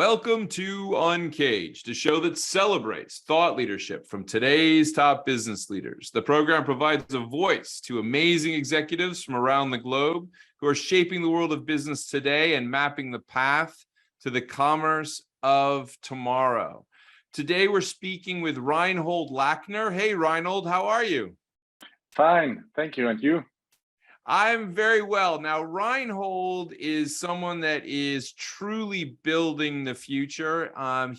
Welcome to UNCAGED, a show that celebrates thought leadership from today's top business leaders. The program provides a voice to amazing executives from around the globe who are shaping the world of business today and mapping the path to the commerce of tomorrow. Today, we're speaking with Reinhold Lackner. Hey, Reinhold, how are you? Fine, thank you. And you? I'm very well. Now, Reinhold is someone that is truly building the future.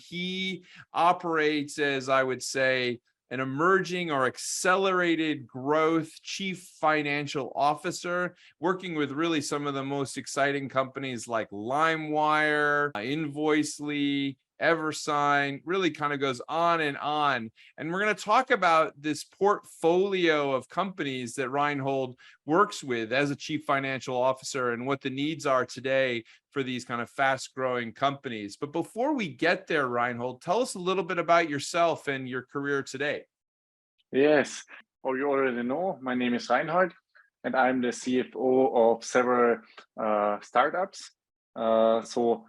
He operates as, I would say, an emerging or accelerated growth chief financial officer, working with really some of the most exciting companies like Limewire, Invoicely, Eversign, really kind of goes on. And we're going to talk about this portfolio of companies that Reinhold works with as a chief financial officer and what the needs are today for these kind of fast growing companies. But before we get there, Reinhold, tell us a little bit about yourself and your career today. Yes, or you already know, my name is Reinhold and I'm the CFO of several startups. So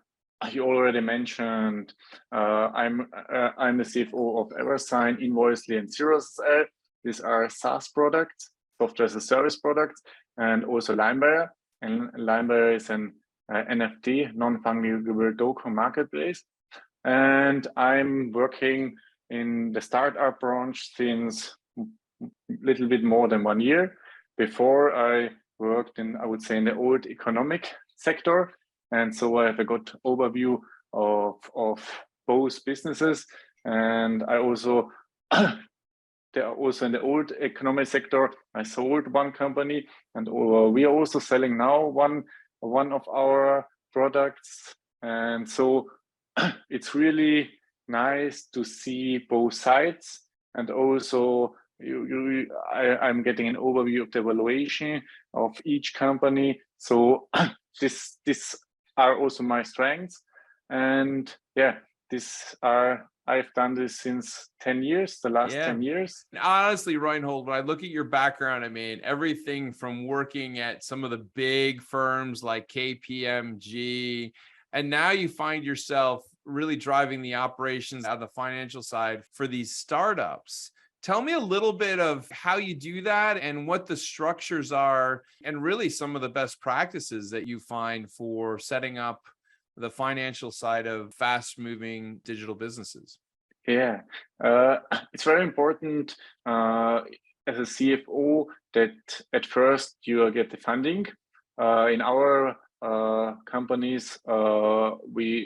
you already mentioned I'm the CFO of Eversign, Invoicely, and ZeroSSL. These are SaaS products, software as a service products, and also Limewire. And Limewire is an NFT, non-fungible token marketplace. And I'm working in the startup branch since a little bit more than 1 year. Before I worked in, I would say, in the old economic sector. And so I have a good overview of both businesses. And I also, also in the old economic sector, I sold one company, and we are also selling now one of our products. And so it's really nice to see both sides, and also I'm getting an overview of the valuation of each company. So this are also my strengths, and yeah, I've done this since 10 years, the last 10 years. Honestly, Reinhold, when I look at your background, I mean, everything from working at some of the big firms like KPMG, and now you find yourself really driving the operations out of the financial side for these startups. Tell me a little bit of how you do that and what the structures are, and really some of the best practices that you find for setting up the financial side of fast-moving digital businesses. Yeah, it's very important as a CFO that at first you get the funding. In our companies,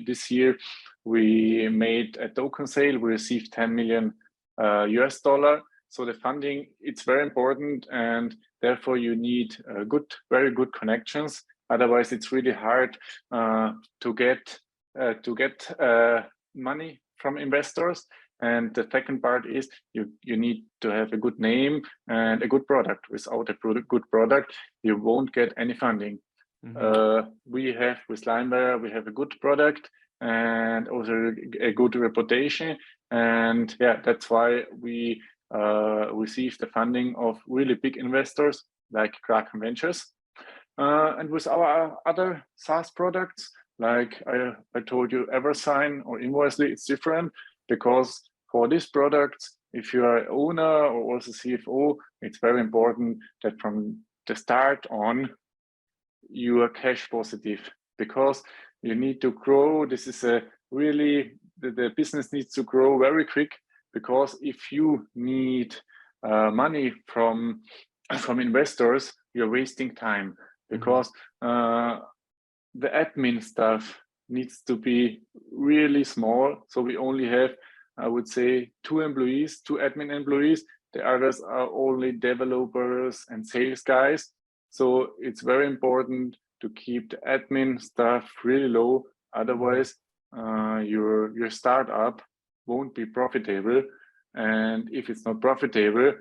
this year we made a token sale. We received 10 million US dollar. So the funding, it's very important, and therefore you need very good connections. Otherwise, it's really hard to get money from investors. And the second part is you need to have a good name and a good product. Without a good product, you won't get any funding. We have with Limewire, we have a good product and also a good reputation. And yeah, that's why we received the funding of really big investors like Kraken Ventures. And with our other SaaS products, like I told you, Eversign or Invoicely, it's different, because for these products, if you are an owner or also CFO, it's very important that from the start on, you are cash positive, because you need to grow. This is the business needs to grow very quick, because if you need money from investors, you're wasting time, because the admin stuff needs to be really small. So we only have, I would say, 2 admin employees. The others are only developers and sales guys. So it's very important to keep the admin stuff really low. Otherwise, your startup won't be profitable. And if it's not profitable,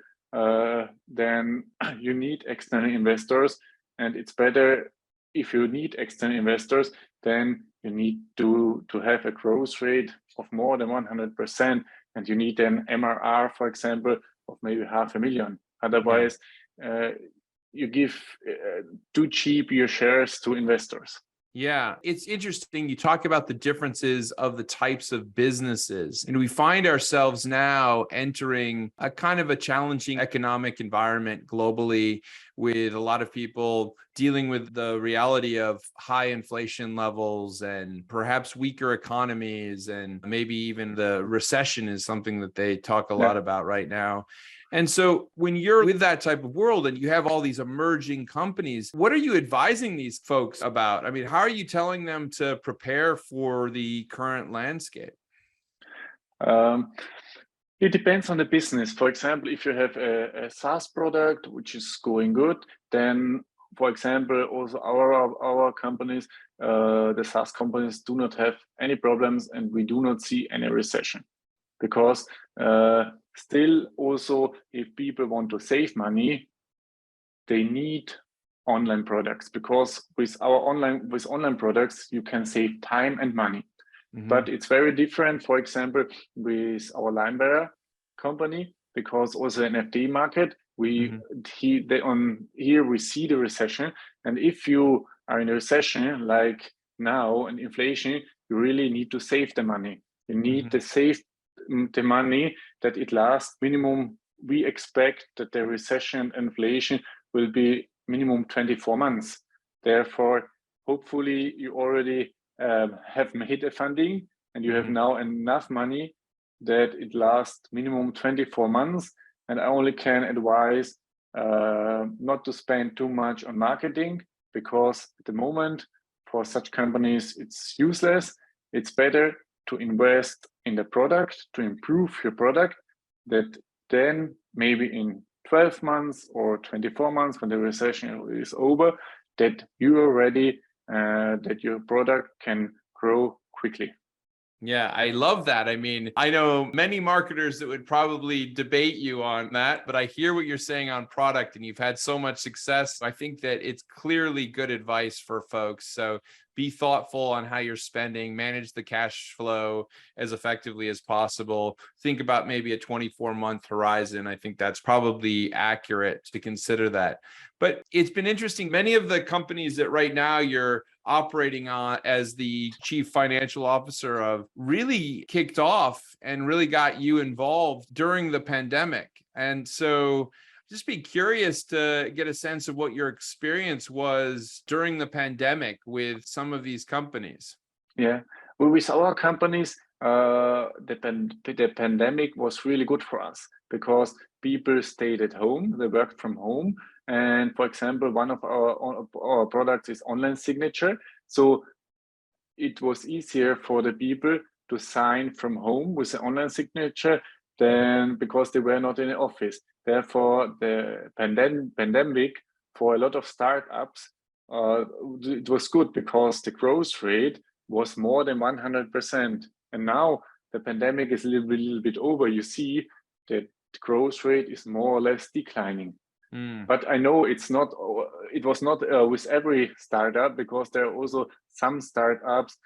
then you need external investors. And it's better, if you need external investors, then you need to have a growth rate of more than 100%. And you need an MRR, for example, of maybe 500,000. Otherwise, you give too cheap your shares to investors. Yeah, it's interesting. You talk about the differences of the types of businesses, and we find ourselves now entering a kind of a challenging economic environment globally, with a lot of people dealing with the reality of high inflation levels and perhaps weaker economies, and maybe even the recession is something that they talk a lot about right now. And so when you're with that type of world and you have all these emerging companies, what are you advising these folks about? I mean, how are you telling them to prepare for the current landscape? Um, it depends on the business. For example, if you have a SaaS product which is going good, then, for example, also our companies, the SaaS companies, do not have any problems, and we do not see any recession, because still also, if people want to save money, they need online products, because with online products you can save time and money. But it's very different, for example, with our Limewire company, because also in FD market, here we see the recession. And if you are in a recession like now, and inflation, you really need to save the money. You need to save the money that it lasts minimum. We expect that the recession inflation will be minimum 24 months. Therefore, hopefully you already have made a funding, and you have now enough money that it lasts minimum 24 months. And I only can advise not to spend too much on marketing, because at the moment for such companies it's useless. It's better to invest in the product, to improve your product, that then maybe in 12 months or 24 months, when the recession is over, that you are ready, that your product can grow quickly. Yeah, I love that. I mean, I know many marketers that would probably debate you on that, but I hear what you're saying on product, and you've had so much success. I think that it's clearly good advice for folks. So be thoughtful on how you're spending, manage the cash flow as effectively as possible. Think about maybe a 24-month horizon. I think that's probably accurate to consider that. But it's been interesting. Many of the companies that right now you're operating on as the chief financial officer of really kicked off and really got you involved during the pandemic. And so just be curious to get a sense of what your experience was during the pandemic with some of these companies. Yeah, well, with our companies, the pandemic was really good for us, because people stayed at home, they worked from home. And for example, one of our products is online signature. So it was easier for the people to sign from home with an online signature than because they were not in the office. Therefore, the pandemic for a lot of startups, it was good, because the growth rate was more than 100%. And now the pandemic is a little bit over. You see that the growth rate is more or less declining. But I know it was not with every startup, because there are also some startups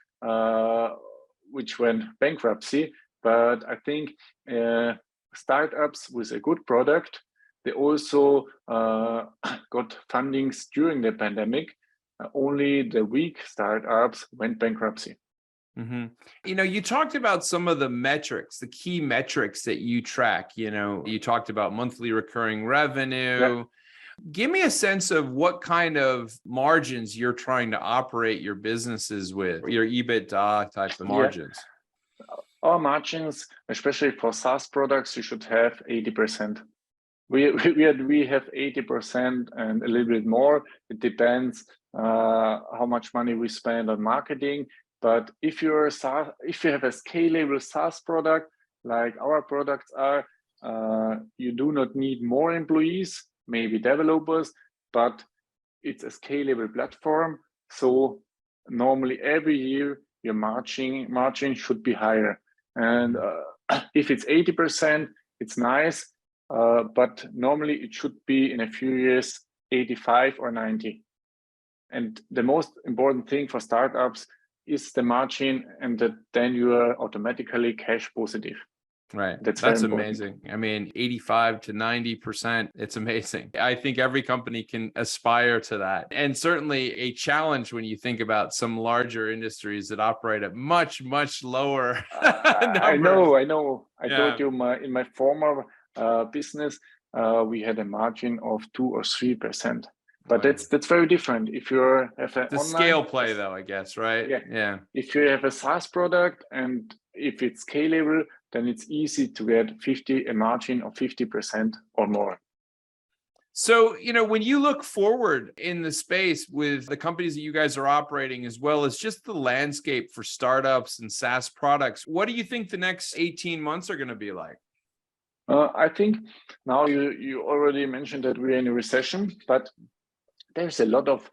which went bankruptcy. But I think startups with a good product, they also got fundings during the pandemic. Only the weak startups went bankruptcy. You know, you talked about some of the metrics, the key metrics that you track. You know, you talked about monthly recurring revenue. Yeah. Give me a sense of what kind of margins you're trying to operate your businesses with, your EBITDA type of margins. Our margins, especially for SaaS products, you should have 80%. We have 80% and a little bit more. It depends how much money we spend on marketing. But if you have a scalable SaaS product like our products are, you do not need more employees, maybe developers, but it's a scalable platform. So normally every year your margin should be higher. And if it's 80%, it's nice. But normally it should be in a few years 85 or 90. And the most important thing for startups is the margin, and that then you are automatically cash positive. Right. That's That's very important. amazing. I mean, 85 to 90%. It's amazing. I think every company can aspire to that. And certainly a challenge when you think about some larger industries that operate at much, much lower I numbers. know. I told you in my former business, we had a margin of 2 or 3%. But Wow. that's very different. If you have an The online scale play though, I guess, right? Yeah. Yeah. If you have a SaaS product and if it's scalable, then it's easy to get a margin of 50% or more. So, when you look forward in the space with the companies that you guys are operating, as well as just the landscape for startups and SaaS products, what do you think the next 18 months are going to be like? I think now you already mentioned that we're in a recession, but there's a lot of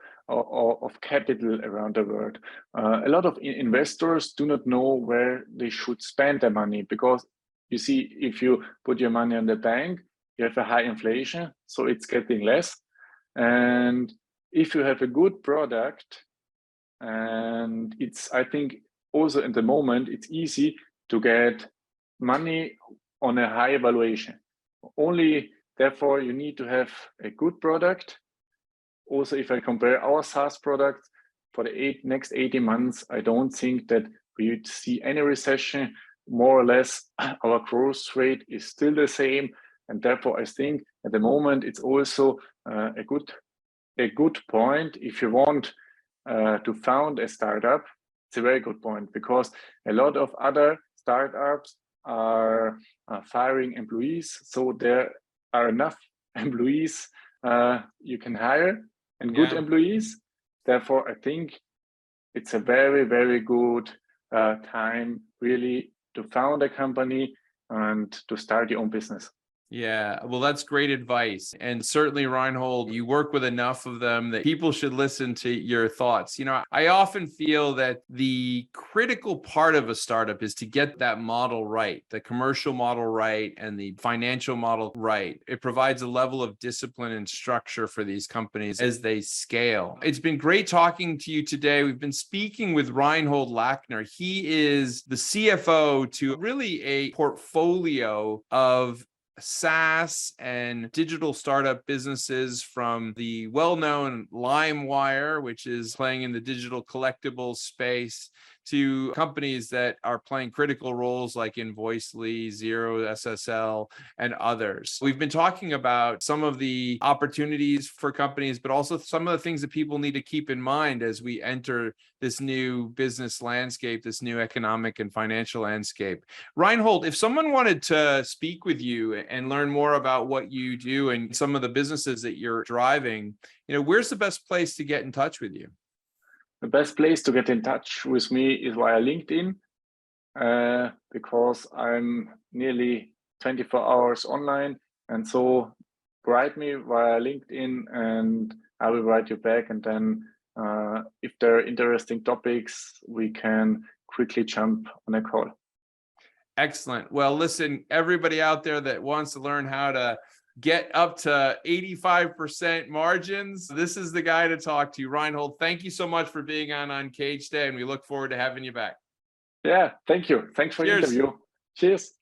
capital around the world. A lot of investors do not know where they should spend their money, because you see, if you put your money in the bank, you have a high inflation, so it's getting less. And if you have a good product, and I think also at the moment, it's easy to get money on a high valuation. Only therefore, you need to have a good product. Also, if I compare our SaaS products for the next 18 months, I don't think that we would see any recession. More or less, our growth rate is still the same. And therefore, I think at the moment, it's also a good point. If you want to found a startup, it's a very good point, because a lot of other startups are firing employees. So there are enough employees you can hire, and good employees. Therefore, I think it's a very, very good time really to found a company and to start your own business. Yeah, well, that's great advice. And certainly, Reinhold, you work with enough of them that people should listen to your thoughts. I often feel that the critical part of a startup is to get that model right, the commercial model right, and the financial model right. It provides a level of discipline and structure for these companies as they scale. It's been great talking to you today. We've been speaking with Reinhold Lackner. He is the CFO to really a portfolio of SaaS and digital startup businesses, from the well-known Limewire, which is playing in the digital collectibles space, to companies that are playing critical roles like Invoicely, ZeroSSL, and others. We've been talking about some of the opportunities for companies, but also some of the things that people need to keep in mind as we enter this new business landscape, this new economic and financial landscape. Reinhold, if someone wanted to speak with you and learn more about what you do and some of the businesses that you're driving, where's the best place to get in touch with you? The best place to get in touch with me is via LinkedIn, because I'm nearly 24 hours online. And so write me via LinkedIn and I will write you back. And then if there are interesting topics, we can quickly jump on a call. Excellent. Well, listen, everybody out there that wants to learn how to get up to 85% margins, this is the guy to talk to. Reinhold, thank you so much for being on UNCAGED today, and we look forward to having you back. Yeah, thank you. Thanks for the interview. Cheers.